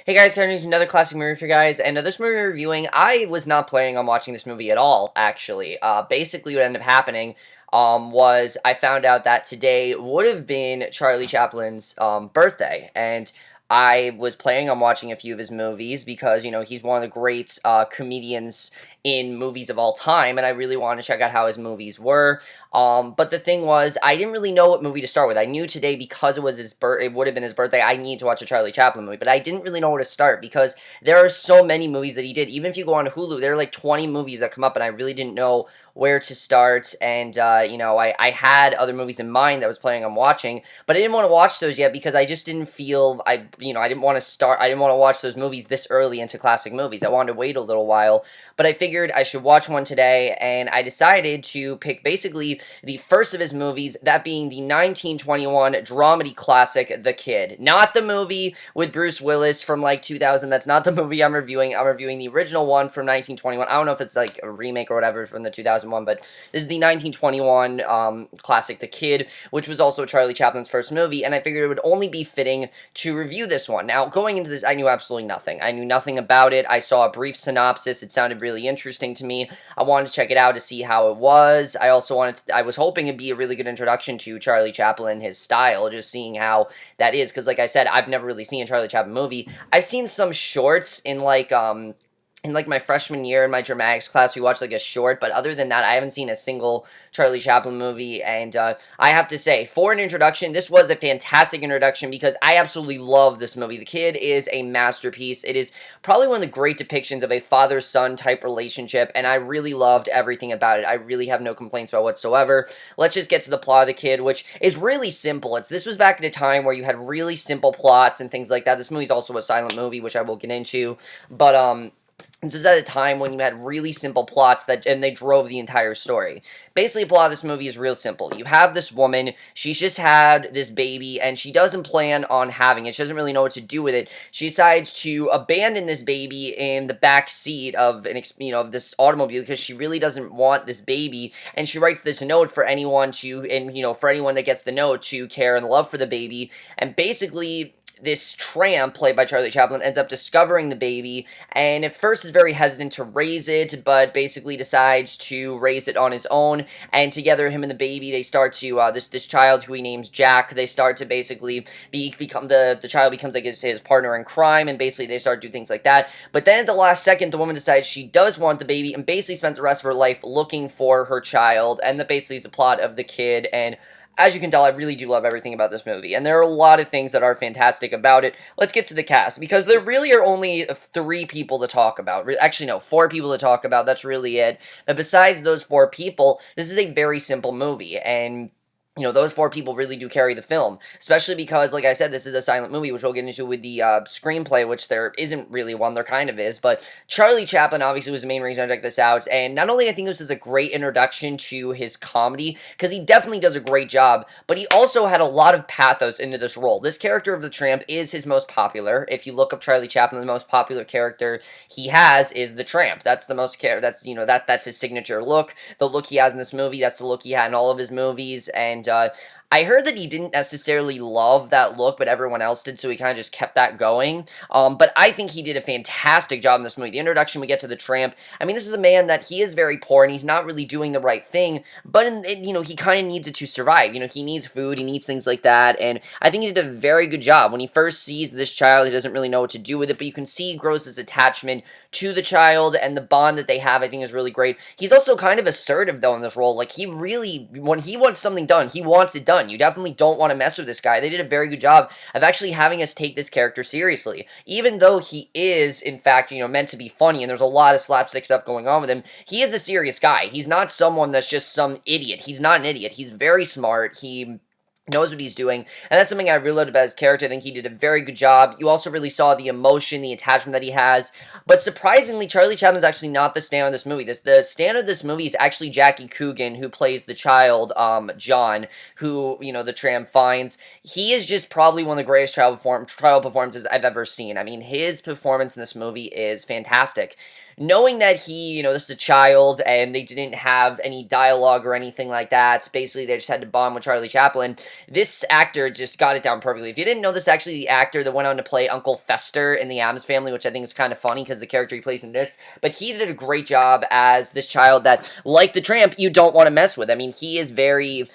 Hey guys, coming to another classic movie for you guys, and this movie we're reviewing, I was not planning on watching this movie at all, actually. Basically what ended up happening, was I found out that today would have been Charlie Chaplin's, birthday, and I was planning on watching a few of his movies because, he's one of the great, comedians in movies of all time, and I really wanted to check out how his movies were. But the thing was, I didn't really know what movie to start with. I knew today because it was it would have been his birthday, I need to watch a Charlie Chaplin movie, but I didn't really know where to start because there are so many movies that he did. Even if you go on Hulu, there are like 20 movies that come up, and I really didn't know where to start. And I had other movies in mind that I was planning on watching, but I didn't want to watch those yet because I just didn't feel I didn't want to start. I didn't want to watch those movies this early into classic movies. I wanted to wait a little while, but I figured I should watch one today, and I decided to pick basically the first of his movies, that being the 1921 dramedy classic The Kid. Not the movie with Bruce Willis from like 2000. That's not the movie I'm reviewing. I'm reviewing the original one from 1921. I don't know if it's like a remake or whatever from the 2001, but this is the 1921 classic The Kid, which was also Charlie Chaplin's first movie, and I figured it would only be fitting to review this one. Now, going into this, I knew absolutely nothing. I knew nothing about it. I saw a brief synopsis. It sounded really interesting to me. I wanted to check it out to see how it was. I was hoping it'd be a really good introduction to Charlie Chaplin, his style, just seeing how that is, because like I said, I've never really seen a Charlie Chaplin movie. I've seen some shorts in my freshman year in my dramatics class. We watched like a short, but other than that, I haven't seen a single Charlie Chaplin movie. And I have to say, for an introduction, this was a fantastic introduction because I absolutely love this movie. The Kid is a masterpiece. It is probably one of the great depictions of a father-son type relationship, and I really loved everything about it. I really have no complaints about whatsoever. Let's just get to the plot of The Kid, which is really simple. This was back at a time where you had really simple plots and things like that. This movie's also a silent movie, which I will get into, but this is at a time when you had really simple plots and they drove the entire story. Basically, the plot of this movie is real simple. You have this woman, she's just had this baby, and she doesn't plan on having it. She doesn't really know what to do with it. She decides to abandon this baby in the back seat of of this automobile because she really doesn't want this baby. And she writes this note for anyone for anyone that gets the note to care and love for the baby. And basically, this tramp, played by Charlie Chaplin, ends up discovering the baby, and at first is very hesitant to raise it, but basically decides to raise it on his own, and together, him and the baby, they start to, this child, who he names Jack, they start to basically become, the child becomes, like, his partner in crime, and basically they start to do things like that. But then at the last second, the woman decides she does want the baby, and basically spends the rest of her life looking for her child, and that basically is the plot of The Kid. And as you can tell, I really do love everything about this movie, and there are a lot of things that are fantastic about it. Let's get to the cast, because there really are only 3 people to talk about. Actually, no, 4 people to talk about, that's really it. But besides those 4 people, this is a very simple movie, and those 4 people really do carry the film, especially because, like I said, this is a silent movie, which we'll get into with the screenplay, which there isn't really one, there kind of is, but Charlie Chaplin obviously was the main reason I checked this out, and not only I think this is a great introduction to his comedy, because he definitely does a great job, but he also had a lot of pathos into this role. This character of the tramp is his most popular. If you look up Charlie Chaplin, the most popular character he has is the tramp. That's the most that's his signature look. The look he has in this movie, that's the look he had in all of his movies, and I heard that he didn't necessarily love that look, but everyone else did, so he kind of just kept that going. But I think he did a fantastic job in this movie. The introduction, we get to the tramp. I mean, this is a man that he is very poor, and he's not really doing the right thing, but, he kind of needs it to survive. He needs food, he needs things like that, and I think he did a very good job. When he first sees this child, he doesn't really know what to do with it, but you can see he grows his attachment to the child, and the bond that they have, I think, is really great. He's also kind of assertive, though, in this role. Like, he really, when he wants something done, he wants it done. You definitely don't want to mess with this guy. They did a very good job of actually having us take this character seriously. Even though he is, in fact, meant to be funny, and there's a lot of slapstick stuff going on with him, he is a serious guy. He's not someone that's just some idiot. He's not an idiot. He's very smart. He knows what he's doing, and that's something I really loved about his character. I think he did a very good job. You also really saw the emotion, the attachment that he has, but surprisingly, Charlie Chaplin is actually not the star of this movie. The star of this movie is actually Jackie Coogan, who plays the child, John, who, the tramp finds. He is just probably one of the greatest trial performances I've ever seen. I mean, his performance in this movie is fantastic. knowing that this is a child and they didn't have any dialogue or anything like that, basically they just had to bond with Charlie Chaplin, this actor just got it down perfectly. If you didn't know, this is actually the actor that went on to play Uncle Fester in the Addams Family, which I think is kind of funny because the character he plays in this, but he did a great job as this child that, like the tramp, you don't want to mess with. I mean, he is very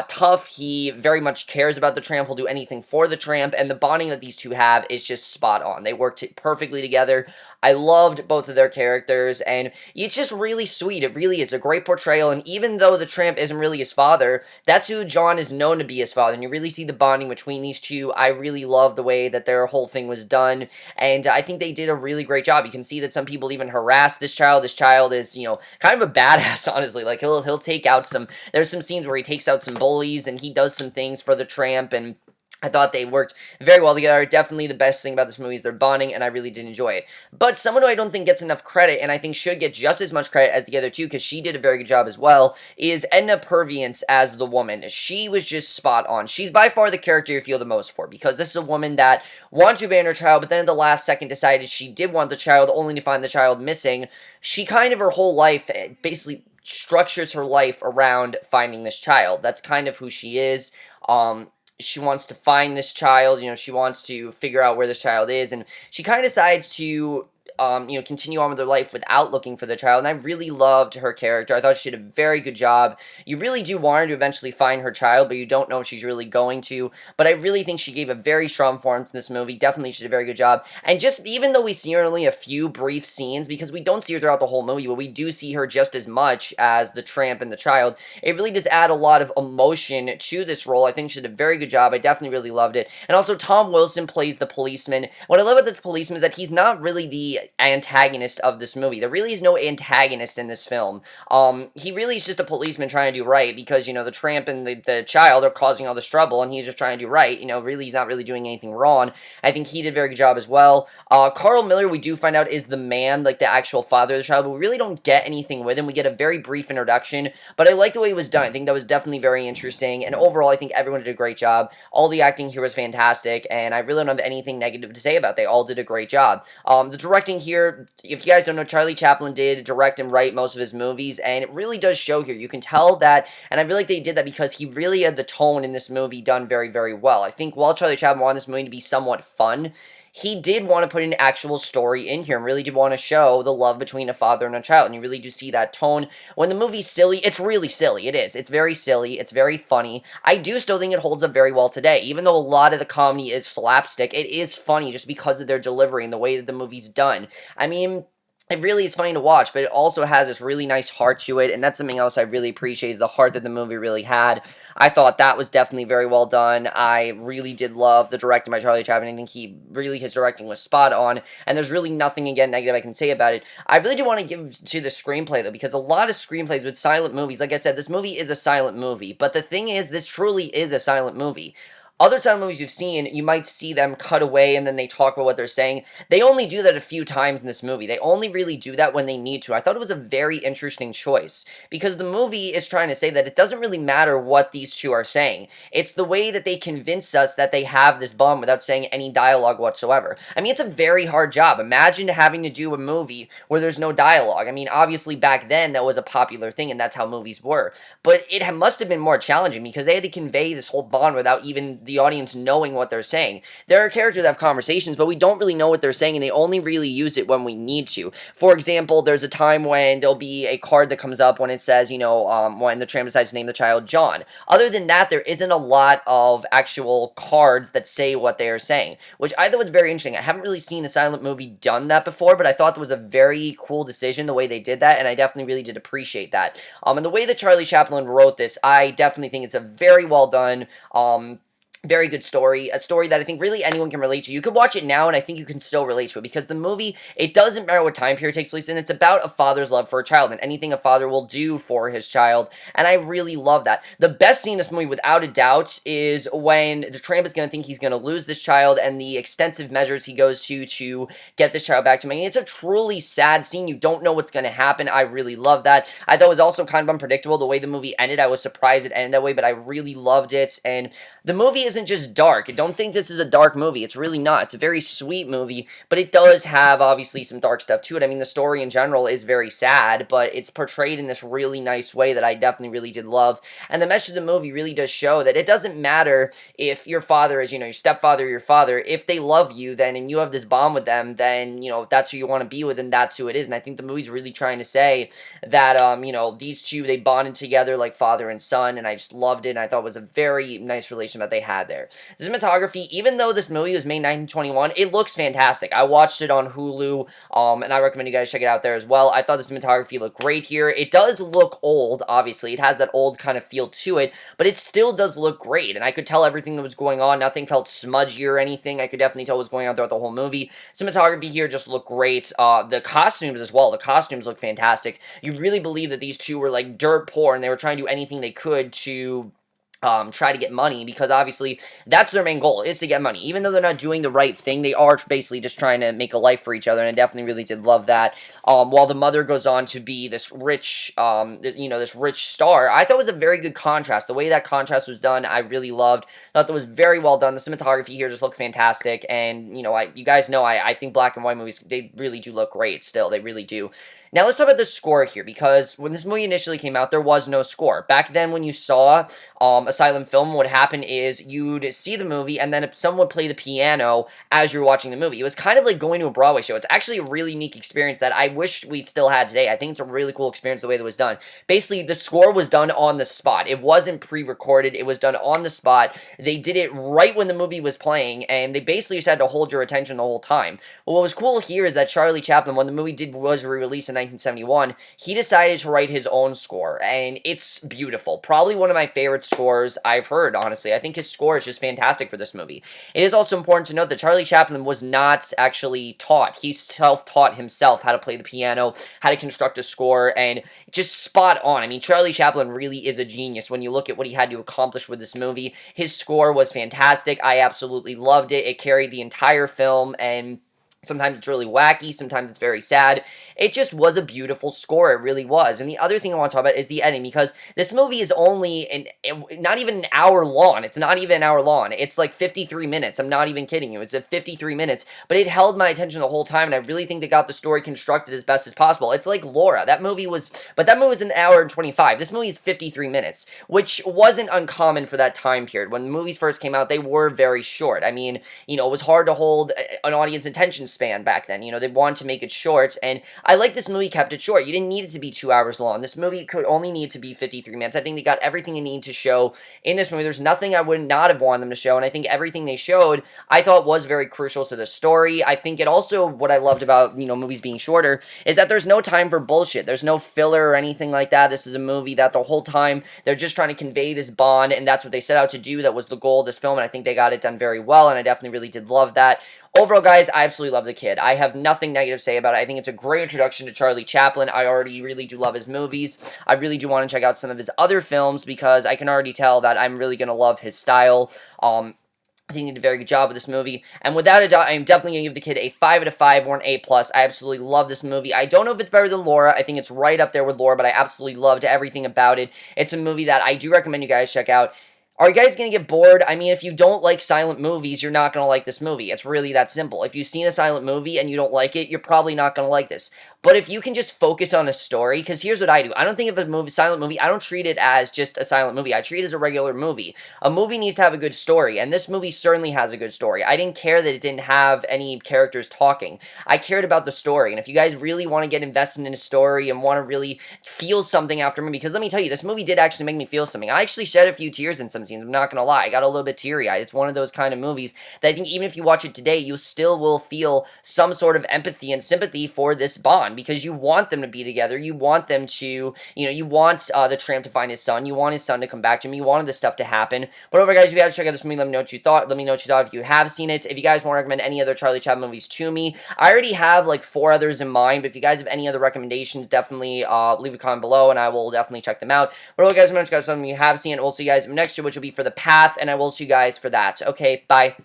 tough, he very much cares about the tramp, will do anything for the tramp, and the bonding that these two have is just spot on. They work perfectly together. I loved both of their characters, and it's just really sweet. It really is a great portrayal, and even though the tramp isn't really his father, that's who John is known to be his father, and you really see the bonding between these two. I really love the way that their whole thing was done, and I think they did a really great job. You can see that some people even harass this child. This child is, kind of a badass, honestly. Like, he'll take out there's some scenes where he takes out some bullies, and he does some things for the tramp, and I thought they worked very well together. Definitely the best thing about this movie is their bonding, and I really did enjoy it. But someone who I don't think gets enough credit, and I think should get just as much credit as the other two, because she did a very good job as well, is Edna Purviance as the woman. She was just spot on. She's by far the character you feel the most for, because this is a woman that wanted to abandon her child, but then at the last second decided she did want the child, only to find the child missing. She kind of, her whole life, basically structures her life around finding this child. That's kind of who she is. She wants to find this child, she wants to figure out where this child is, and she kind of decides to, continue on with her life without looking for the child, and I really loved her character. I thought she did a very good job. You really do want her to eventually find her child, but you don't know if she's really going to, but I really think she gave a very strong performance in this movie. Definitely she did a very good job, and just, even though we see her in only a few brief scenes, because we don't see her throughout the whole movie, but we do see her just as much as the tramp and the child, it really does add a lot of emotion to this role. I think she did a very good job. I definitely really loved it, and also Tom Wilson plays the policeman. What I love about the policeman is that he's not really the antagonist of this movie. There really is no antagonist in this film. He really is just a policeman trying to do right, because, the tramp and the child are causing all this trouble, and he's just trying to do right. Really, he's not really doing anything wrong. I think he did a very good job as well. Carl Miller, we do find out, is the man, like the actual father of the child, but we really don't get anything with him. We get a very brief introduction, but I like the way it was done. I think that was definitely very interesting, and overall, I think everyone did a great job. All the acting here was fantastic, and I really don't have anything negative to say about it. They all did a great job. The directing here, if you guys don't know, Charlie Chaplin did direct and write most of his movies, and it really does show here. You can tell that, and I feel like they did that because he really had the tone in this movie done very, very well. I think while Charlie Chaplin wanted this movie to be somewhat fun, he did want to put an actual story in here and really did want to show the love between a father and a child, and you really do see that tone. When the movie's silly, it's really silly. It is. It's very silly. It's very funny. I do still think it holds up very well today. Even though a lot of the comedy is slapstick, it is funny just because of their delivery and the way that the movie's done. I mean, it really is funny to watch, but it also has this really nice heart to it, and that's something else I really appreciate, is the heart that the movie really had. I thought that was definitely very well done. I really did love the directing by Charlie Chaplin. I think his directing was spot on, and there's really nothing, again, negative I can say about it. I really do want to give to the screenplay, though, because a lot of screenplays with silent movies, like I said, this movie is a silent movie, but the thing is, this truly is a silent movie. Other silent movies you've seen, you might see them cut away and then they talk about what they're saying. They only do that a few times in this movie. They only really do that when they need to. I thought it was a very interesting choice, because the movie is trying to say that it doesn't really matter what these two are saying. It's the way that they convince us that they have this bond without saying any dialogue whatsoever. I mean, it's a very hard job. Imagine having to do a movie where there's no dialogue. I mean, obviously back then that was a popular thing and that's how movies were. But it must have been more challenging because they had to convey this whole bond without even the audience knowing what they're saying. There are characters that have conversations, but we don't really know what they're saying, and they only really use it when we need to. For example, there's a time when there'll be a card that comes up when it says, when the tramp decides to name the child John. Other than that, there isn't a lot of actual cards that say what they are saying, which I thought was very interesting. I haven't really seen a silent movie done that before, but I thought that was a very cool decision, the way they did that, and I definitely really did appreciate that. And the way that Charlie Chaplin wrote this, I definitely think it's a very well done, very good story, a story that I think really anyone can relate to. You could watch it now, and I think you can still relate to it, because the movie, it doesn't matter what time period it takes place in, it's about a father's love for a child, and anything a father will do for his child, and I really love that. The best scene in this movie, without a doubt, is when the tramp is going to think he's going to lose this child, and the extensive measures he goes to get this child back to him. I mean, it's a truly sad scene. You don't know what's going to happen. I really love that. I thought it was also kind of unpredictable, the way the movie ended. I was surprised it ended that way, but I really loved it, and the movie isn't just dark. Don't think this is a dark movie. It's really not. It's a very sweet movie, but it does have, obviously, some dark stuff to it. I mean, the story in general is very sad, but it's portrayed in this really nice way that I definitely really did love. And the message of the movie really does show that it doesn't matter if your father is, your stepfather or your father. If they love you, then, and you have this bond with them, then, if that's who you want to be with, then that's who it is. And I think the movie's really trying to say that, these two, they bonded together like father and son, and I just loved it, and I thought it was a very nice relationship that they had there. The cinematography, even though this movie was made in 1921, it looks fantastic. I watched it on Hulu, and I recommend you guys check it out there as well. I thought the cinematography looked great here. It does look old, obviously. It has that old kind of feel to it, but it still does look great, and I could tell everything that was going on. Nothing felt smudgy or anything. I could definitely tell what was going on throughout the whole movie. Cinematography here just looked great. The costumes as well. The costumes look fantastic. You really believe that these two were like dirt poor, and they were trying to do anything they could to try to get money, because obviously that's their main goal, is to get money. Even though they're not doing the right thing, they are basically just trying to make a life for each other, and I definitely really did love that. While the mother goes on to be this rich, this rich star, I thought it was a very good contrast. The way that contrast was done, I really loved. I thought that was very well done. The cinematography here just looked fantastic, and, you guys know, I think black and white movies, they really do look great still. They really do. Now, let's talk about the score here, because when this movie initially came out, there was no score. Back then, when you saw a silent film, what happened is you'd see the movie, and then someone would play the piano as you're watching the movie. It was kind of like going to a Broadway show. It's actually a really unique experience that I wish we still had today. I think it's a really cool experience the way that it was done. Basically, the score was done on the spot. It wasn't pre-recorded. It was done on the spot. They did it right when the movie was playing, and they basically just had to hold your attention the whole time. But what was cool here is that Charlie Chaplin, when the movie was re-released in 1971, he decided to write his own score, and it's beautiful. Probably one of my favorite scores I've heard, honestly. I think his score is just fantastic for this movie. It is also important to note that Charlie Chaplin was not actually taught. He self-taught himself how to play the piano, how to construct a score, and just spot on. I mean, Charlie Chaplin really is a genius when you look at what he had to accomplish with this movie. His score was fantastic. I absolutely loved it. It carried the entire film, and sometimes it's really wacky, sometimes it's very sad. It just was a beautiful score, it really was. And the other thing I want to talk about is the editing, because this movie is only not even an hour long. It's not even an hour long. It's like 53 minutes. I'm not even kidding you. It's at 53 minutes, but it held my attention the whole time, and I really think they got the story constructed as best as possible. It's like Laura. That movie was an hour and 25. This movie is 53 minutes, which wasn't uncommon for that time period. When the movies first came out, they were very short. I mean, it was hard to hold an audience attention span back then. They wanted to make it short, and I like this movie kept it short. You didn't need it to be 2 hours long. This movie could only need to be 53 minutes. I think they got everything they need to show in this movie. There's nothing I would not have wanted them to show, and I think everything they showed, I thought was very crucial to the story. I think it also, what I loved about, movies being shorter, is that there's no time for bullshit. There's no filler or anything like that. This is a movie that the whole time, they're just trying to convey this bond, and that's what they set out to do. That was the goal of this film, and I think they got it done very well, and I definitely really did love that. Overall, guys, I absolutely love The Kid. I have nothing negative to say about it. I think it's a great introduction to Charlie Chaplin. I already really do love his movies. I really do want to check out some of his other films, because I can already tell that I'm really going to love his style. I think he did a very good job with this movie. And without a doubt, I'm definitely going to give The Kid a 5 out of 5 or an A+. I absolutely love this movie. I don't know if it's better than Laura. I think it's right up there with Laura, but I absolutely loved everything about it. It's a movie that I do recommend you guys check out. Are you guys going to get bored? I mean, if you don't like silent movies, you're not going to like this movie. It's really that simple. If you've seen a silent movie and you don't like it, you're probably not going to like this. But if you can just focus on a story, because here's what I do. I don't think of a silent movie, I don't treat it as just a silent movie. I treat it as a regular movie. A movie needs to have a good story, and this movie certainly has a good story. I didn't care that it didn't have any characters talking. I cared about the story, and if you guys really want to get invested in a story and want to really feel something after a movie, because let me tell you, this movie did actually make me feel something. I actually shed a few tears in some scenes, I'm not going to lie. I got a little bit teary-eyed. It's one of those kind of movies that I think even if you watch it today, you still will feel some sort of empathy and sympathy for this bond, because you want them to be together. You want them to, you want the tramp to find his son. You want his son to come back to him. You wanted this stuff to happen. But overall, guys, if you have to check out this movie, let me know what you thought. Let me know what you thought if you have seen it. If you guys want to recommend any other Charlie Chaplin movies to me, I already have like 4 others in mind, but if you guys have any other recommendations, definitely leave a comment below, and I will definitely check them out. But overall, guys, let me know what you guys have seen, and we'll see you guys next year, which will be for The Path, and I will see you guys for that. Okay, bye.